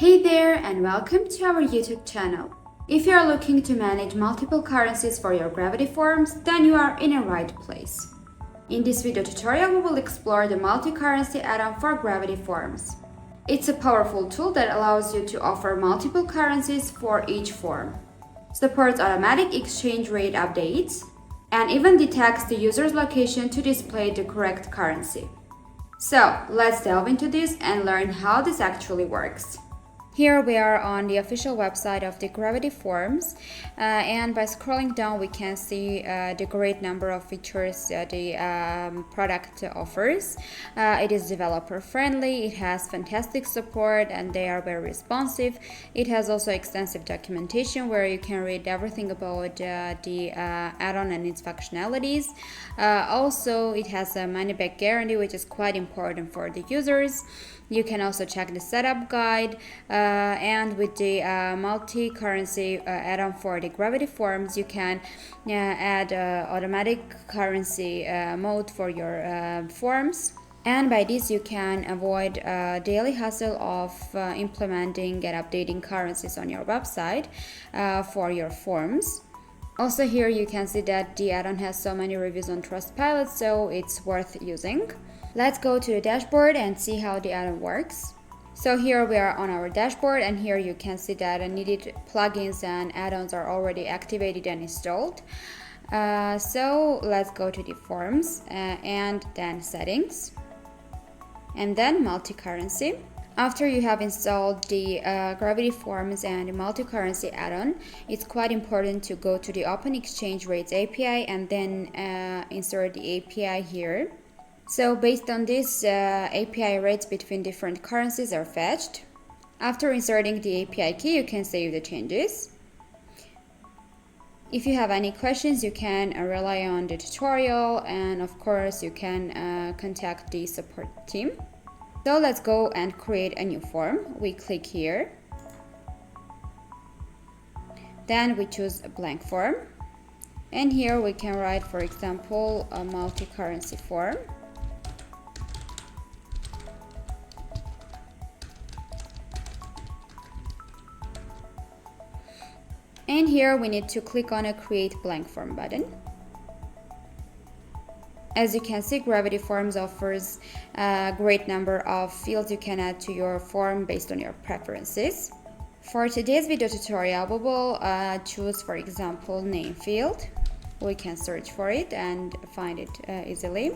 Hey there and welcome to our YouTube channel. If you are looking to manage multiple currencies for your Gravity forms, then you are in the right place. In this video tutorial, we will explore the multi-currency add-on for Gravity forms. It's a powerful tool that allows you to offer multiple currencies for each form, supports automatic exchange rate updates, and even detects the user's location to display the correct currency. So let's delve into this and learn how this actually works. Here we are on the official website of the Gravity Forms, and by scrolling down we can see the great number of features the product offers. It is developer friendly, it has fantastic support, and they are very responsive. It has also extensive documentation where you can read everything about the add-on and its functionalities. Also, it has a money-back guarantee, which is quite important for the users. You can also check the setup guide, and with the multi-currency add-on for the Gravity forms, you can add automatic currency mode for your forms. And by this, you can avoid daily hassle of implementing and updating currencies on your website for your forms. Also here you can see that the add-on has so many reviews on Trustpilot, so it's worth using. Let's go to the dashboard and see how the add-on works. So here we are on our dashboard, and here you can see that needed plugins and add-ons are already activated and installed. So let's go to the forms and then settings, and then multi-currency. After you have installed the Gravity Forms and the multi-currency add-on, it's quite important to go to the Open Exchange Rates API and then insert the API here. So based on this, API rates between different currencies are fetched. After inserting the API key, you can save the changes. If you have any questions, you can rely on the tutorial, and of course you can contact the support team. So let's go and create a new form. We click here. Then we choose a blank form. And here we can write, for example, a multi-currency form. And here we need to click on a Create Blank Form button. As you can see, Gravity Forms offers a great number of fields you can add to your form based on your preferences. For today's video tutorial, we will choose, for example, name field. We can search for it and find it easily.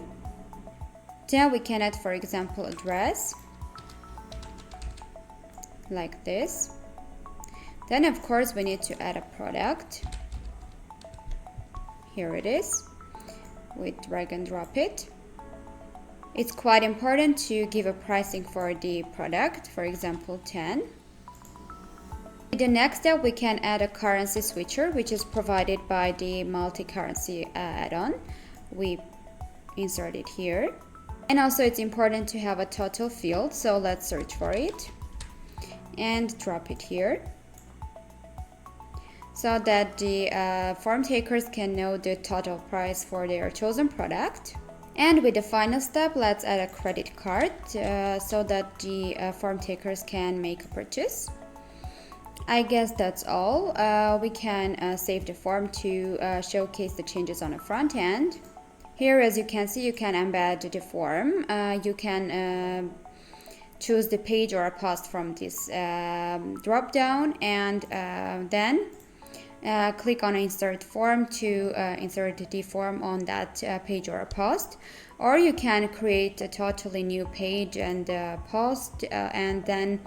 Then we can add, for example, address, like this. Then of course we need to add a product. Here it is. We drag and drop it. It's quite important to give a pricing for the product, for example 10. In the next step we can add a currency switcher, which is provided by the multi-currency add-on. We insert it here. And also it's important to have a total field, so let's search for it and drop it here, so that the form takers can know the total price for their chosen product. And with the final step, let's add a credit card so that the form takers can make a purchase. I guess that's all. We can save the form to showcase the changes on the front end. Here, as you can see, you can embed the form. You can choose the page or a post from this drop down, and then click on Insert Form to insert the form on that page or a post. Or you can create a totally new page and post and then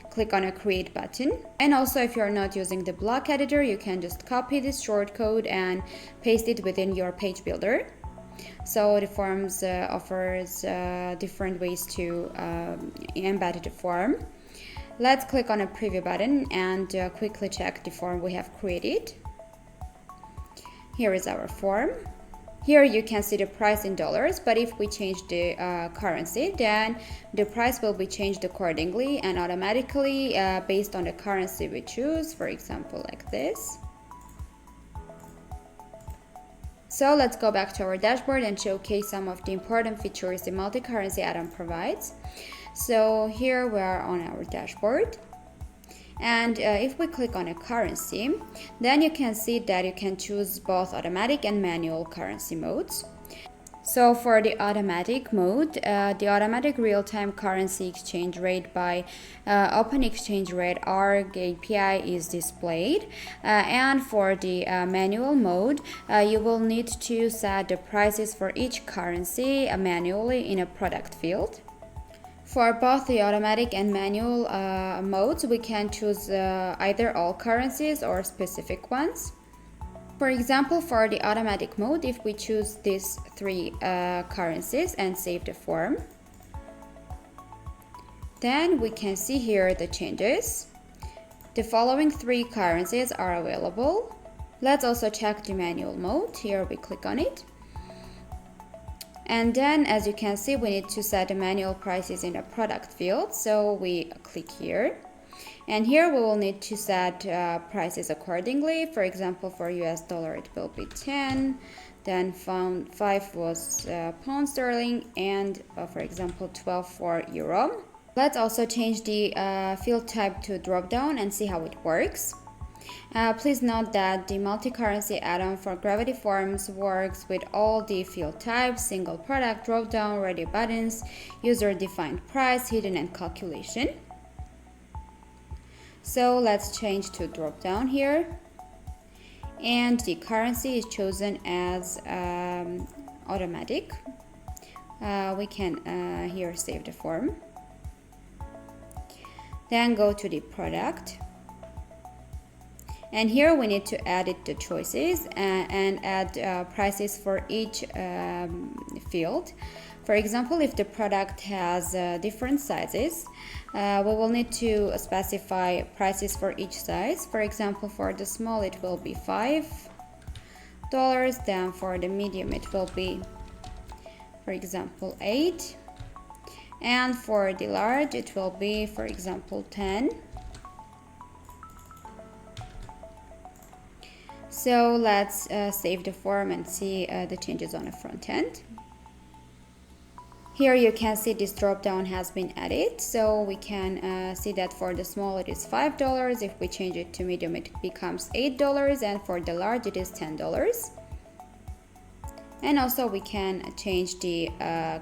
click on a Create button. And also, if you're not using the block editor, you can just copy this shortcode and paste it within your page builder. So the forms offers different ways to embed the form. Let's click on a preview button and quickly check the form we have created. Here is our form. Here you can see the price in dollars, but if we change the currency, then the price will be changed accordingly and automatically based on the currency we choose, for example like this. So let's go back to our dashboard and showcase some of the important features the multi-currency add-on provides. So here we are on our dashboard. And if we click on a currency, then you can see that you can choose both automatic and manual currency modes. So for the automatic mode, the automatic real-time currency exchange rate by Open Exchange Rate ARG API is displayed. And for the manual mode, you will need to set the prices for each currency manually in a product field. For both the automatic and manual modes, we can choose either all currencies or specific ones. For example, for the automatic mode, if we choose these three currencies and save the form, then we can see here the changes. The following three currencies are available. Let's also check the manual mode. Here we click on it. And then, as you can see, we need to set the manual prices in the product field. So we click here. And here we will need to set prices accordingly. For example, for US dollar it will be 10, then 5 was pound sterling, and for example 12 for euro. Let's also change the field type to drop down and see how it works. Please note that the multi-currency add-on for Gravity Forms works with all the field types: single product, drop down, ready buttons, user-defined price, hidden, and calculation. So let's change to drop down here, and the currency is chosen as automatic. We can here save the form, then go to the product, and here we need to edit the choices and add prices for each field. For example, if the product has different sizes, we will need to specify prices for each size. For example, for the small it will be $5, then for the medium it will be, for example, 8, and for the large it will be, for example, 10. So let's save the form and see the changes on the front end. Here you can see this drop down has been added, so we can see that for the small it is $5, if we change it to medium it becomes $8, and for the large it is $10. And also we can change the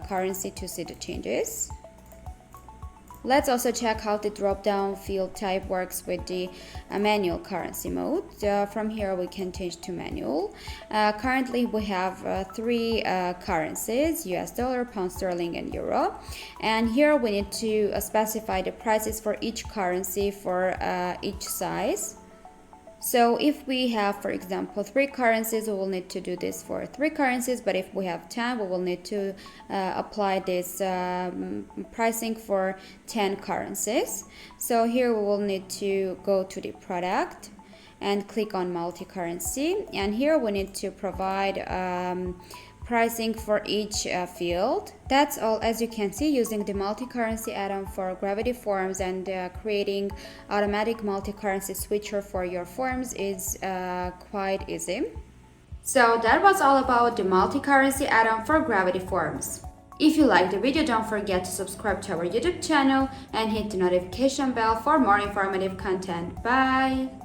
currency to see the changes. Let's also check how the drop-down field type works with the manual currency mode. From here we can change to manual. Currently we have three currencies: US dollar, pound sterling, and euro. And here we need to specify the prices for each currency for each size. So if we have, for example, 3 currencies, we will need to do this for 3 currencies, but if we have 10, we will need to apply this pricing for 10 currencies. So here we will need to go to the product and click on multi-currency, and here we need to provide pricing for each field. That's all. As you can see, using the multi-currency add-on for Gravity Forms and creating automatic multi-currency switcher for your forms is quite easy. So that was all about the multi-currency add-on for Gravity Forms. If you liked the video, don't forget to subscribe to our YouTube channel and hit the notification bell for more informative content. Bye!